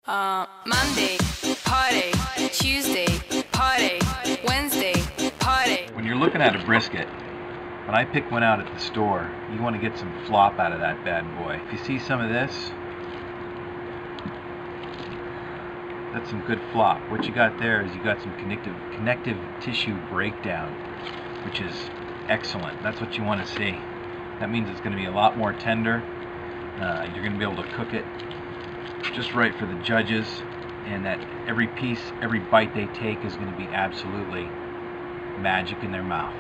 Monday, party. Tuesday, party. Wednesday, party. When you're looking at a brisket, when I pick one out at the store, you want to get some flop out of that bad boy. If you see some of this, that's some good flop. What you got there is you got some connective tissue breakdown, which is excellent. That's what you want to see. That means it's going to be a lot more tender. You're going to be able to cook it just right for the judges, and that every piece, every bite they take is going to be absolutely magic in their mouth.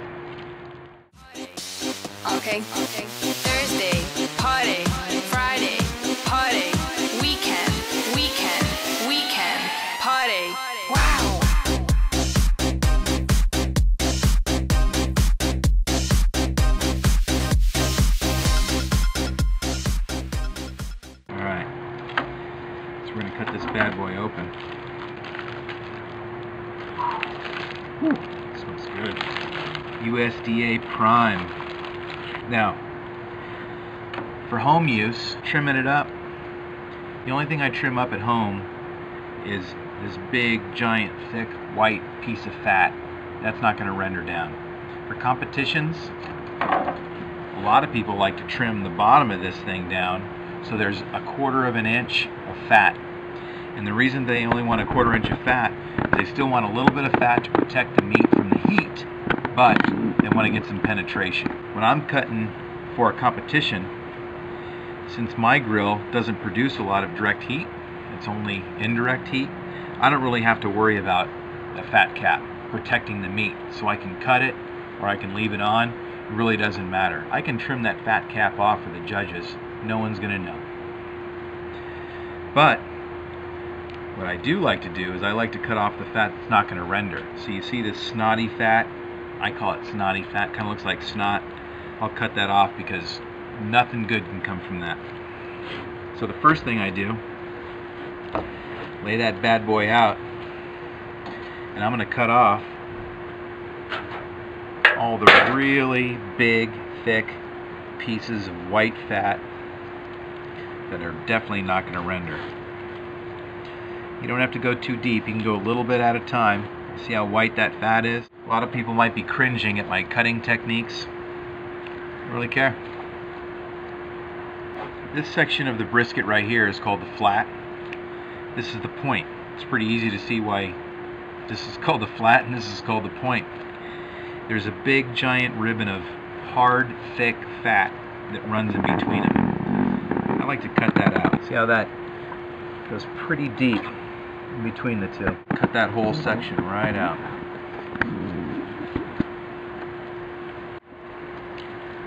Okay. Thursday, party. Friday, party. Weekend, party. Wow. Alright, so we're going to cut this bad boy open. Whew, smells good. USDA Prime. Now, for home use, trimming it up, the only thing I trim up at home is this big, giant, thick, white piece of fat. That's not going to render down. For competitions, a lot of people like to trim the bottom of this thing down so there's 1/4 of an inch of fat. And the reason they only want 1/4 inch of fat is they still want a little bit of fat to protect the meat from the heat, but they want to get some penetration. When I'm cutting for a competition, since my grill doesn't produce a lot of direct heat, it's only indirect heat, I don't really have to worry about a fat cap protecting the meat. So I can cut it or I can leave it on. It really doesn't matter. I can trim that fat cap off for the judges. No one's going to know. But what I do like to do is I like to cut off the fat that's not going to render. So you see this snotty fat? I call it snotty fat. Kind of looks like snot. I'll cut that off because nothing good can come from that. So the first thing I do, lay that bad boy out, and I'm going to cut off all the really big, thick pieces of white fat that are definitely not going to render. You don't have to go too deep. You can go a little bit at a time. See how white that fat is? A lot of people might be cringing at my cutting techniques. I don't really care. This section of the brisket right here is called the flat. This is the point. It's pretty easy to see why this is called the flat and this is called the point. There's a big giant ribbon of hard, thick fat that runs in between them. I like to cut that out. See how that goes pretty deep in between the two. Cut that whole section right out.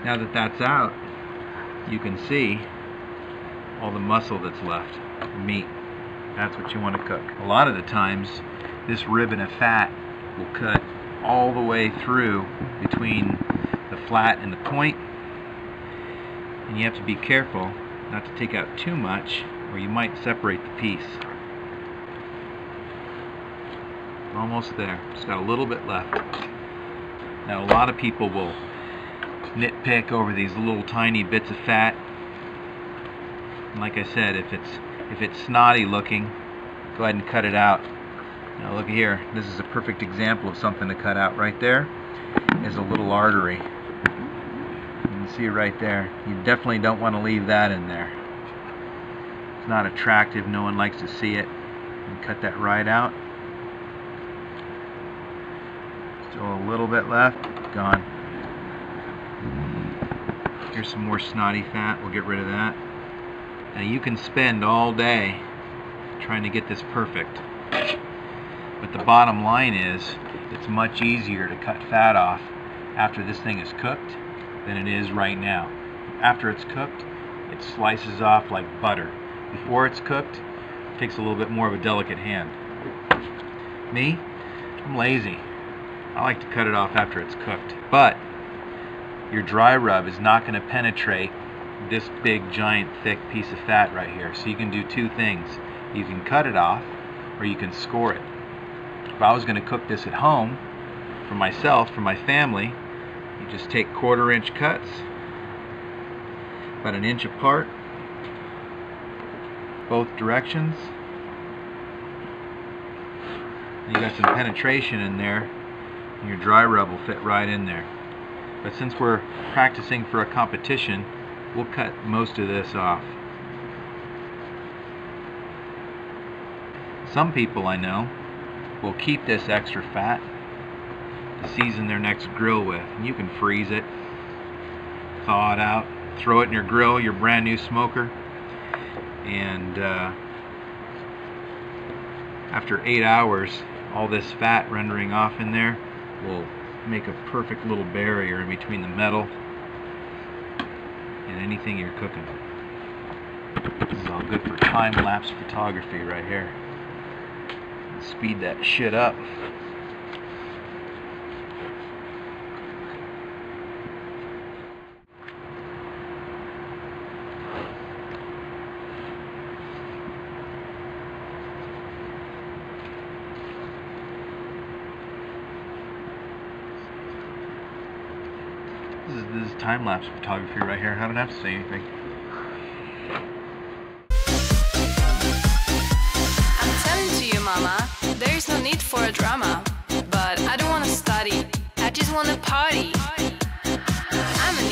Now that that's out, you can see all the muscle that's left, meat. That's what you want to cook. A lot of the times, this ribbon of fat will cut all the way through between the flat and the point, and you have to be careful not to take out too much or you might separate the piece. Almost there. Just got a little bit left. Now a lot of people will nitpick over these little tiny bits of fat. And like I said, if it's snotty looking, go ahead and cut it out. Now look here, this is a perfect example of something to cut out. Right there is a little artery. You can see it right there. You definitely don't want to leave that in there. It's not attractive, no one likes to see it. And cut that right out. Still a little bit left, gone. Here's some more snotty fat, we'll get rid of that. Now you can spend all day trying to get this perfect, but the bottom line is it's much easier to cut fat off after this thing is cooked than it is right now. After it's cooked, it slices off like butter. Before it's cooked, it takes a little bit more of a delicate hand. Me, I'm lazy. I like to cut it off after it's cooked. But your dry rub is not going to penetrate this big, giant, thick piece of fat right here. So you can do two things. You can cut it off, or you can score it. If I was going to cook this at home, for myself, for my family, you just take 1/4 inch cuts, about 1 inch apart, both directions, And you got some penetration in there, and your dry rub will fit right in there. But since we're practicing for a competition, we'll cut most of this off. Some people I know will keep this extra fat to season their next grill with. And you can freeze it, thaw it out, throw it in your grill, your brand new smoker, and after 8 hours, all this fat rendering off in there will make a perfect little barrier in between the metal and anything you're cooking. This is all good for time-lapse photography right here. Speed that shit up. This is time-lapse photography right here. I don't have to say anything. I'm telling to you, mama, there is no need for a drama. But I don't want to study, I just want to party. I'm an